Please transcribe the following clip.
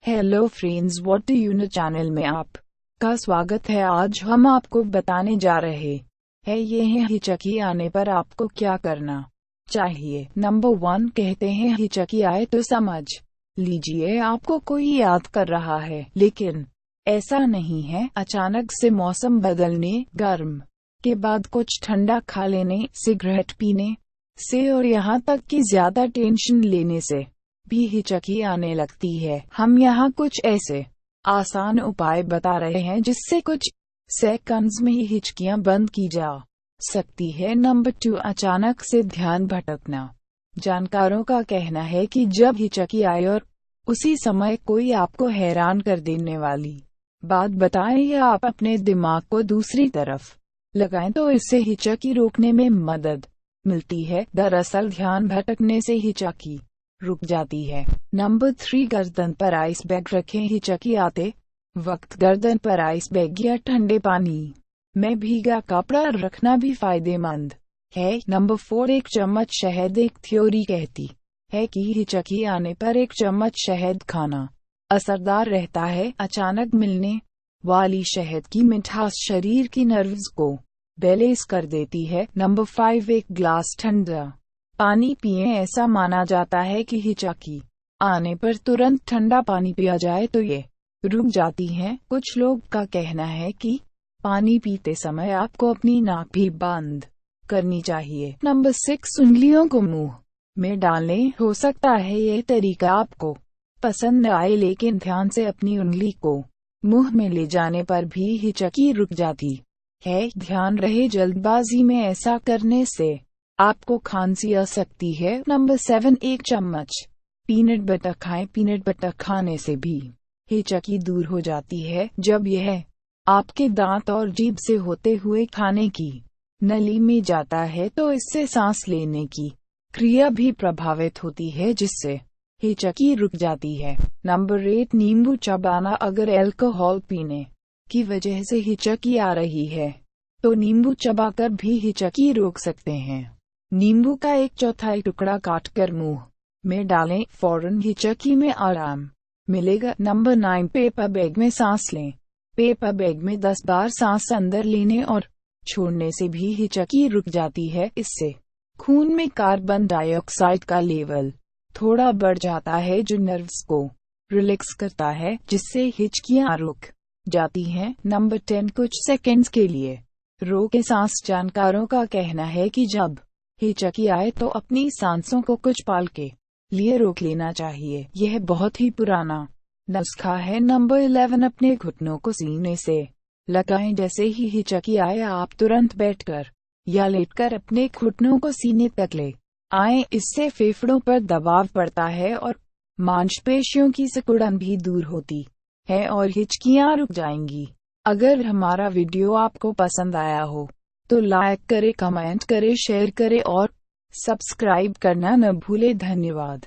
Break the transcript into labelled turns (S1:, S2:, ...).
S1: Hello friends, what do you know channel में आपका स्वागत है। आज हम आपको बताने जा रहे हैं ये है हिचकी आने पर आपको क्या करना चाहिए। नंबर 1, कहते हैं हिचकी आए तो समझ लीजिए आपको कोई याद कर रहा है, लेकिन ऐसा नहीं है। अचानक से मौसम बदलने, गर्म के बाद कुछ ठंडा खा लेने, सिगरेट पीने से और यहाँ तक कि ज्यादा टेंशन लेने से भी हिचकी आने लगती है। हम यहाँ कुछ ऐसे आसान उपाय बता रहे हैं जिससे कुछ सेकंड्स में ही हिचकियां बंद की जा सकती है। नंबर 2, अचानक से ध्यान भटकना। जानकारों का कहना है कि जब हिचकी आए और उसी समय कोई आपको हैरान कर देने वाली बात बताएं या आप अपने दिमाग को दूसरी तरफ लगाएं तो इससे हिचकी रोकने में मदद मिलती है। दरअसल ध्यान भटकने से हिचकी रुक जाती है। नंबर 3, गर्दन पर आइस बैग रखें। हिचकी आते वक्त गर्दन पर आइस बैग या ठंडे पानी में भीगा कपड़ा रखना भी फायदेमंद है। नंबर 4, एक चम्मच शहद। एक थ्योरी कहती है कि हिचकी आने पर एक चम्मच शहद खाना असरदार रहता है। अचानक मिलने वाली शहद की मिठास शरीर की नर्व्स को बैलेंस कर देती है। नंबर 5, एक ग्लास ठंडा पानी पिएं। ऐसा माना जाता है कि हिचकी आने पर तुरंत ठंडा पानी पिया जाए तो ये रुक जाती हैं। कुछ लोग का कहना है कि पानी पीते समय आपको अपनी नाक भी बंद करनी चाहिए। नंबर 6, उंगलियों को मुंह में डालें। हो सकता है यह तरीका आपको पसंद आए, लेकिन ध्यान से अपनी उंगली को मुंह में ले जाने पर भी हिचकी रुक जाती है। ध्यान रहे, जल्दबाजी में ऐसा करने से आपको खांसी आ सकती है। नंबर 7, एक चम्मच पीनट बटर खाएं। पीनट बटर खाने से भी हिचकी दूर हो जाती है। जब यह आपके दांत और जीभ से होते हुए खाने की नली में जाता है तो इससे सांस लेने की क्रिया भी प्रभावित होती है, जिससे हिचकी रुक जाती है। नंबर 8, नींबू चबाना। अगर अल्कोहल पीने की वजह से हिचकी आ रही है तो नींबू चबाकर भी हिचकी रोक सकते हैं। नींबू का 1/4 टुकड़ा काटकर मुंह में डालें, फौरन हिचकी में आराम मिलेगा। नंबर 9, पेपर बैग में सांस लें। पेपर बैग में 10 बार सांस अंदर लेने और छोड़ने से भी हिचकी रुक जाती है। इससे खून में कार्बन डाइऑक्साइड का लेवल थोड़ा बढ़ जाता है, जो नर्व्स को रिलैक्स करता है, जिससे हिचकियां रुक जाती हैं। नंबर 10, कुछ सेकंड्स के लिए रोके सांस। जानकारों का कहना है कि जब हिचकी आए तो अपनी सांसों को कुछ पल के लिए रोक लेना चाहिए। यह बहुत ही पुराना नुस्खा है। नंबर 11, अपने घुटनों को सीने से लगाएं। जैसे ही हिचकी आए आप तुरंत बैठकर या लेटकर अपने घुटनों को सीने तक ले आएं। इससे फेफड़ों पर दबाव पड़ता है और मांसपेशियों की सिकुड़न भी दूर होती है और हिचकियां रुक जाएंगी। अगर हमारा वीडियो आपको पसंद आया हो तो लाइक करें, कमेंट करें, शेयर करें और सब्सक्राइब करना न भूलें। धन्यवाद।